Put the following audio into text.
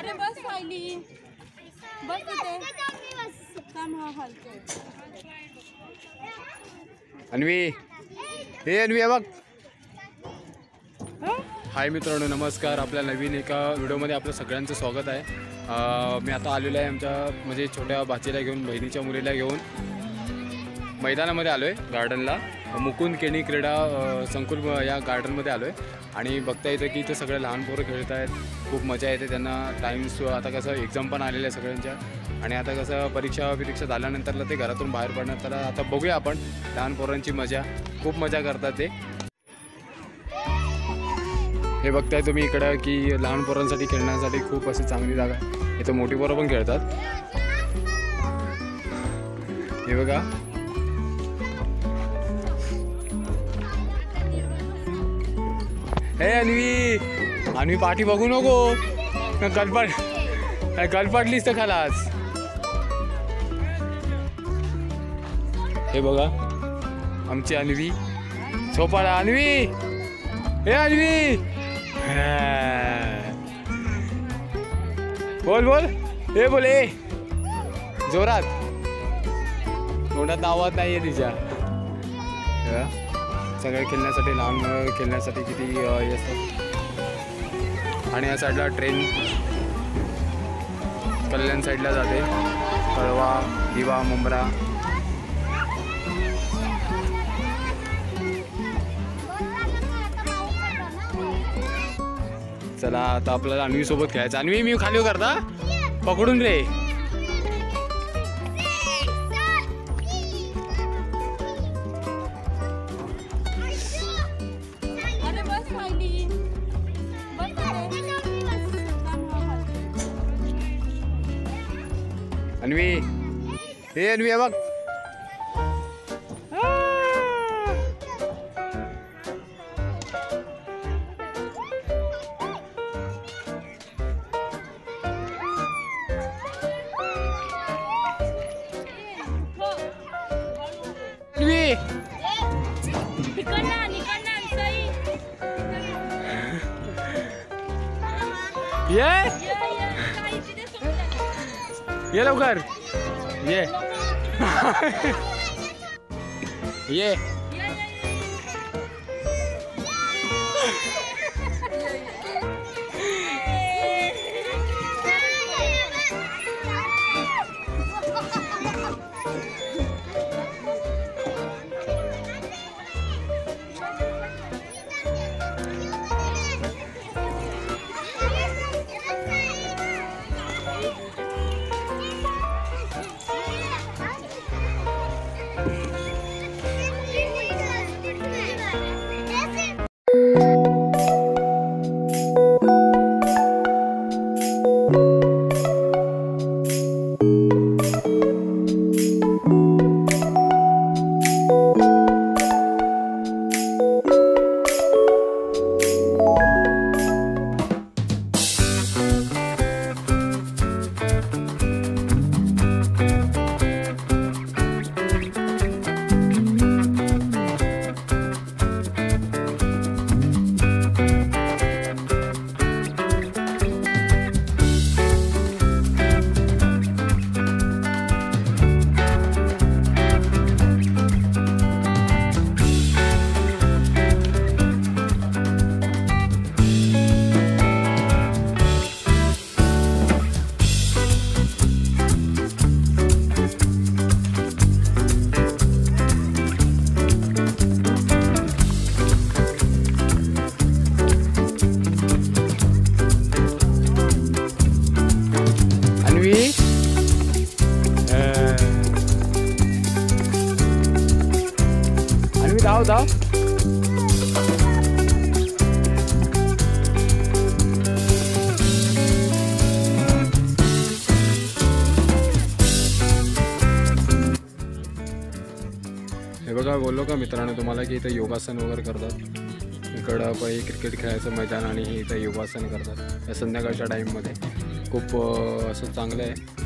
अरे बस फायली बस इथे थांब हा हलतो अन्वी हे अन्वी बघ. हाय मित्रांनो नमस्कार. आपल्या नवीन एका व्हिडिओमध्ये आपलं सगळ्यांचं स्वागत आहे. मी आता आलेलो आहे आमच्या म्हणजे छोट्या भाचीला घेऊन बहिणीच्या मुलीला घेऊन मैदानामध्ये आलो आहे गार्डनला. मुकुंद केणी क्रीडा संकुल या गार्डनमध्ये आलो आहे आणि बघता येतं की इथं सगळे लहान पोरं खेळत आहेत. खूप मजा येते त्यांना. टाईम्स आता कसं एक्झाम पण आलेल्या आहे सगळ्यांच्या आणि आता कसं परीक्षा झाल्यानंतरला ते घरातून बाहेर पडणार. तर आता बघूया आपण लहान पोरांची मजा. खूप मजा करतात ते. हे बघताय तुम्ही इकडं की लहान पोरांसाठी खेळण्यासाठी खूप अशी चांगली जागा आहे. इथं मोठी पोरं पण खेळतात. हे बघा हे अन्वी पाठी बघू नको. गलपटलीस तर खालाच. हे बघा आमची अन्वी. सोपाला अन्वी. हे अन्वी बोल बोल. हे बोल ए जोरात. तोंडात आवाज नाही आहे तिच्या. सगळे खेळण्यासाठी लहान खेळण्यासाठी किती हे असतात. आणि या साईडला ट्रेन कल्याण साईडला जाते. कळवा दिवा मुंब्रा. चला आता आपल्याला अन्वी सोबत खेळायचं. अन्वी मी खाली करता पकडून रे. अरे बस फायली बस अन्वी हे अन्वी बघ. ये लवकर ये. ये धाव धाव. हे बघा बोललो का मित्रांनो तुम्हाला की इथं योगासन वगैरे करतात. इकडं पहिले क्रिकेट खेळायचं मैदान आणि इथं योगासन करतात या संध्याकाळच्या टाईममध्ये. खूप असं चांगलं आहे.